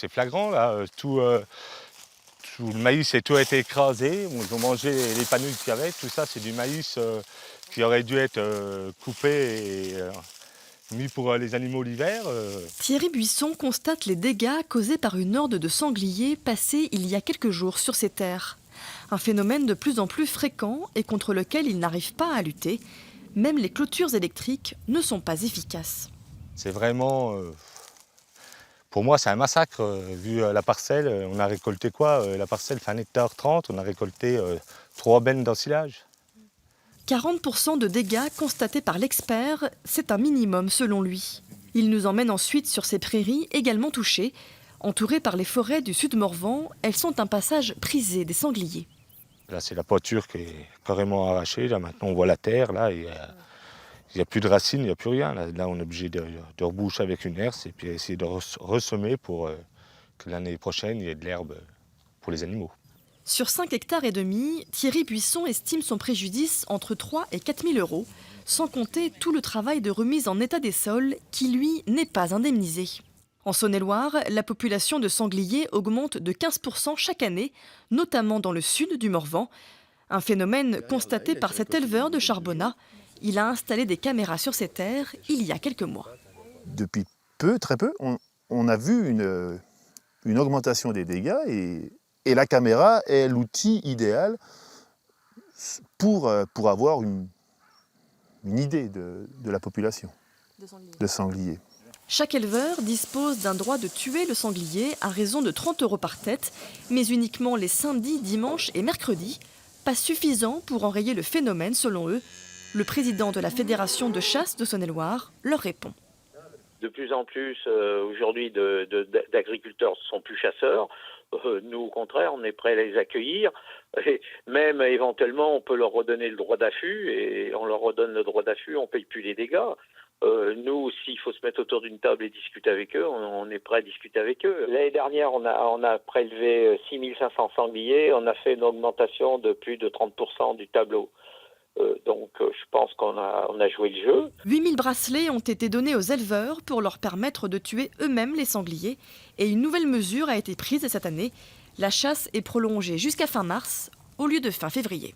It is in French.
c'est flagrant là, tout le maïs et tout a été écrasé. Ils ont mangé les panouilles qu'il y avait. Tout ça, c'est du maïs qui aurait dû être coupé et mis pour les animaux l'hiver. Thierry Buisson constate les dégâts causés par une horde de sangliers passés il y a quelques jours sur ses terres. Un phénomène de plus en plus fréquent et contre lequel il n'arrive pas à lutter. Même les clôtures électriques ne sont pas efficaces. C'est vraiment, pour moi, c'est un massacre. Vu la parcelle, on a récolté quoi? La parcelle fait 1,30 hectare, on a récolté 3 bennes d'ensilage. 40% de dégâts constatés par l'expert, c'est un minimum selon lui. Il nous emmène ensuite sur ces prairies également touchées. Entourées par les forêts du Sud-Morvan, elles sont un passage prisé des sangliers. Là, c'est la toiture qui est carrément arrachée. Là, maintenant, on voit la terre. Là, il n'y a plus de racines, il n'y a plus rien. Là, on est obligé de reboucher avec une herse et puis essayer de ressemer pour que l'année prochaine, il y ait de l'herbe pour les animaux. Sur 5,5 hectares, Thierry Buisson estime son préjudice entre 3 et 4 000 euros, sans compter tout le travail de remise en état des sols qui, lui, n'est pas indemnisé. En Saône-et-Loire, la population de sangliers augmente de 15% chaque année, notamment dans le sud du Morvan. Un phénomène constaté par cet éleveur de Charbonnat. Il a installé des caméras sur ses terres il y a quelques mois. Depuis peu, très peu, on a vu une augmentation des dégâts et la caméra est l'outil idéal pour avoir une idée de la population de sangliers. Chaque éleveur dispose d'un droit de tuer le sanglier à raison de 30 euros par tête, mais uniquement les samedis, dimanches et mercredis. Pas suffisant pour enrayer le phénomène selon eux. Le président de la Fédération de chasse de Saône-et-Loire leur répond. De plus en plus, aujourd'hui, d'agriculteurs ne sont plus chasseurs. Nous, au contraire, on est prêts à les accueillir. Et même, éventuellement, on peut leur redonner le droit d'affût. Et on leur redonne le droit d'affût, on ne paye plus les dégâts. Nous, s'il faut se mettre autour d'une table et discuter avec eux, on est prêt à discuter avec eux. L'année dernière, on a prélevé 6500 sangliers. On a fait une augmentation de plus de 30% du tableau. Donc je pense qu'on a joué le jeu. 8000 bracelets ont été donnés aux éleveurs pour leur permettre de tuer eux-mêmes les sangliers. Et une nouvelle mesure a été prise cette année. La chasse est prolongée jusqu'à fin mars au lieu de fin février.